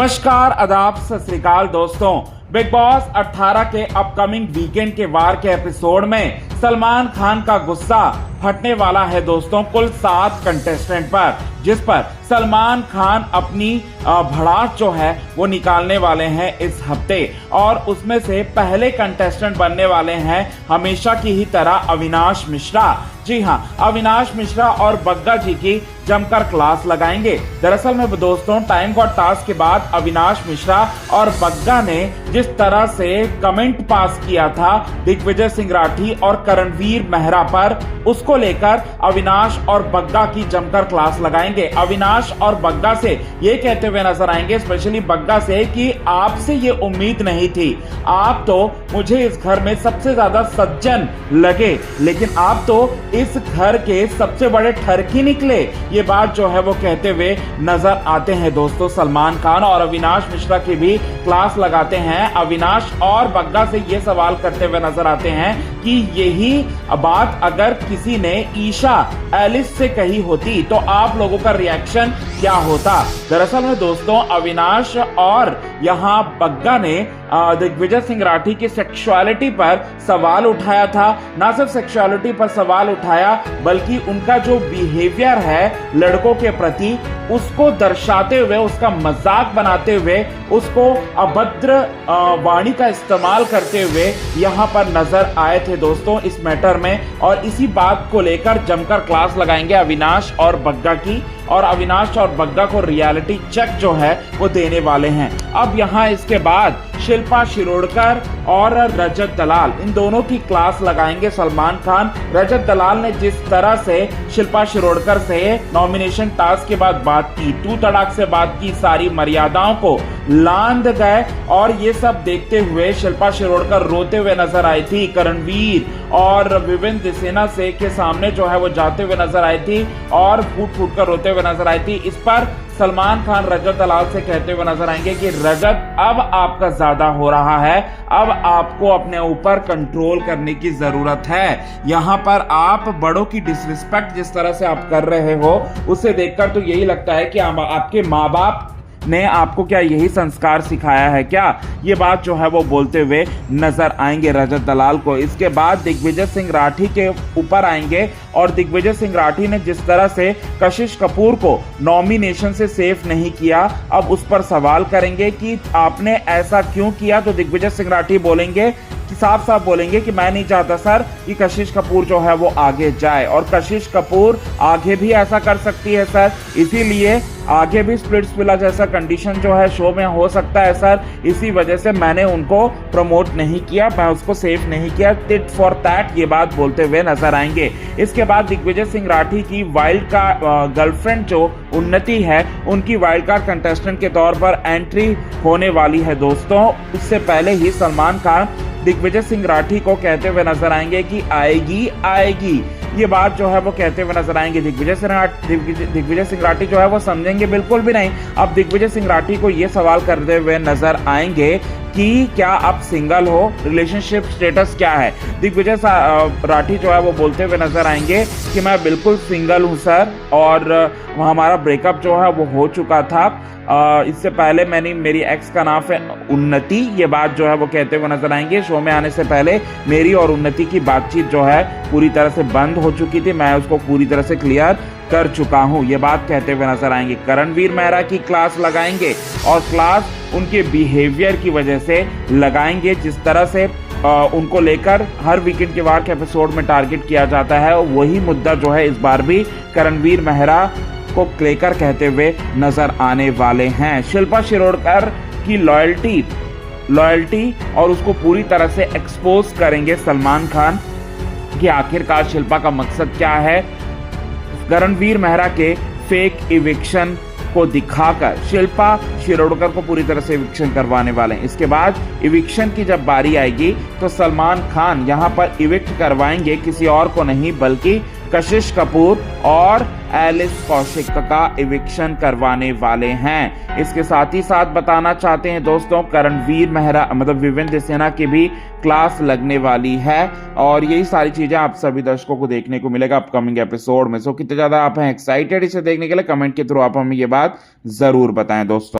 नमस्कार, आदाब, सत श्री अकाल दोस्तों। बिग बॉस 18 के अपकमिंग वीकेंड के वार के एपिसोड में सलमान खान का गुस्सा फटने वाला है दोस्तों, कुल 7 कंटेस्टेंट पर, जिस पर सलमान खान अपनी भड़ास जो है वो निकालने वाले हैं इस हफ्ते। और उसमें से पहले कंटेस्टेंट बनने वाले हैं हमेशा की ही तरह अविनाश मिश्रा। जी हाँ, अविनाश मिश्रा और बग्गा जी की जमकर क्लास लगाएंगे। दरअसल में दोस्तों, टाइम गॉट टास्क के बाद अविनाश मिश्रा और बग्गा ने जिस तरह से कमेंट पास किया था दिग्विजय सिंह राठी और करणवीर मेहरा पर, उसको लेकर अविनाश और बग्गा की जमकर क्लास लगाएंगे। अविनाश और बग्गा से ये कहते हुए नजर आएंगे, स्पेशली बग्गा से, कि आपसे ये उम्मीद नहीं थी। आप तो मुझे इस घर में सबसे ज्यादा सज्जन लगे, लेकिन आप तो इस घर के सबसे बड़े ठरकी निकले। ये बात जो है वो कहते हुए नजर आते हैं दोस्तों सलमान खान। और अविनाश मिश्रा की भी क्लास लगाते हैं। अविनाश और बग्गा से ये सवाल करते हुए नजर आते हैं कि यही बात अगर किसी ने ईशा एलिस से कही होती तो आप लोगों का रिएक्शन क्या होता। दरअसल में दोस्तों, अविनाश और यहाँ बग्गा ने दिग्विजय सिंह राठी की सेक्सुअलिटी पर सवाल उठाया था। ना सिर्फ सेक्सुअलिटी पर सवाल उठाया, बल्कि उनका जो बिहेवियर है लड़कों के प्रति, उसको दर्शाते हुए, उसका मजाक बनाते हुए, उसको अभद्र वाणी का इस्तेमाल करते हुए यहाँ पर नजर आए थे दोस्तों इस मैटर में। और इसी बात को लेकर जमकर क्लास लगाएंगे अविनाश और बग्गा की, और अविनाश और बग्गा को रियलिटी चेक जो है वो देने वाले हैं। अब यहाँ इसके बाद शिल्पा शिरोडकर और रजत दलाल, इन दोनों की क्लास लगाएंगे सलमान खान। रजत दलाल ने जिस तरह से शिल्पा शिरोडकर से नॉमिनेशन टास्क के बाद बात की, तू तड़ाक से बात की, सारी मर्यादाओं को लांघ गए, और ये सब देखते हुए शिल्पा शिरोडकर रोते हुए नजर आई थी। करणवीर और विवेंद्र दिसेना से के सामने जो है वो जाते हुए नजर आई थी और फूट फूट कर रोते हुए नजर आई थी। इस पर सलमान खान रजत दलाल से कहते हुए नजर आएंगे कि रजत, अब आपका ज्यादा हो रहा है, अब आपको अपने ऊपर कंट्रोल करने की जरूरत है। यहाँ पर आप बड़ों की डिसरिस्पेक्ट जिस तरह से आप कर रहे हो, उसे देखकर तो यही लगता है कि आपके माँ बाप ने आपको क्या यही संस्कार सिखाया है क्या। ये बात जो है वो बोलते हुए नजर आएंगे रजत दलाल को। इसके बाद दिग्विजय सिंह राठी के ऊपर आएंगे, और दिग्विजय सिंह राठी ने जिस तरह से कशिश कपूर को नॉमिनेशन से सेफ नहीं किया, अब उस पर सवाल करेंगे कि आपने ऐसा क्यों किया। तो दिग्विजय सिंह राठी बोलेंगे कि साफ साफ बोलेंगे कि मैं नहीं चाहता सर कि कशिश कपूर जो है वो आगे जाए, और कशिश कपूर आगे भी ऐसा कर सकती है सर, इसीलिए आगे भी स्प्लिट्स विला जैसा कंडीशन जो है शो में हो सकता है सर, इसी वजह से मैंने उनको प्रमोट नहीं किया, मैं उसको सेफ नहीं किया, टिट फॉर टैट, ये बात बोलते हुए नजर आएंगे। इसके बाद दिग्विजय सिंह राठी की वाइल्ड कार्ड गर्लफ्रेंड जो उन्नति है, उनकी वाइल्ड कार्ड कंटेस्टेंट के तौर पर एंट्री होने वाली है दोस्तों। उससे पहले ही सलमान खान दिग्विजय सिंह राठी को कहते हुए नजर आएंगे कि आएगी आएगी, ये बात जो है वो कहते हुए नजर आएंगे। दिग्विजय सिंह राठी जो है वो समझेंगे बिल्कुल भी नहीं। अब दिग्विजय सिंह राठी को ये सवाल करते हुए नजर आएंगे कि क्या आप सिंगल हो, रिलेशनशिप स्टेटस क्या है। दिग्विजय राठी जो है वो बोलते हुए नजर आएंगे कि मैं बिल्कुल सिंगल हूं सर, और हमारा ब्रेकअप जो है वो हो चुका था। इससे पहले मेरी एक्स का नाम है उन्नति, ये बात जो है वो कहते हुए नजर आएंगे। शो में आने से पहले मेरी और उन्नति की बातचीत जो है पूरी तरह से बंद हो चुकी थी, मैं उसको पूरी तरह से क्लियर कर चुका हूं, ये बात कहते हुए नजर आएंगे। करणवीर मेहरा की क्लास लगाएंगे, और क्लास उनके बिहेवियर की वजह से लगाएंगे, जिस तरह से उनको लेकर हर वीकेंड के वार के एपिसोड में टारगेट किया जाता है, वही मुद्दा जो है इस बार भी करणवीर मेहरा को लेकर कहते हुए नजर आने वाले हैं। शिल्पा शिरोडकर की लॉयल्टी और उसको पूरी तरह से एक्सपोज करेंगे सलमान खान कि आखिरकार शिल्पा का मकसद क्या है। करणवीर मेहरा के फेक इविक्शन को दिखाकर शिल्पा शिरोडकर को पूरी तरह से इविक्शन करवाने वाले हैं। इसके बाद इविक्शन की जब बारी आएगी तो सलमान खान यहाँ पर इविक्ट करवाएंगे किसी और को नहीं, बल्कि कशिश कपूर और एलिस कौशिक का इविक्शन करवाने वाले हैं। इसके साथ ही साथ बताना चाहते हैं दोस्तों, करणवीर मेहरा मतलब विवेंद्र दिसेना की भी क्लास लगने वाली है, और यही सारी चीजें आप सभी दर्शकों को देखने को मिलेगा अपकमिंग एपिसोड में। सो कितने ज्यादा आप हैं एक्साइटेड इसे देखने के लिए, कमेंट के थ्रू आप हमें ये बात जरूर बताएं दोस्तों।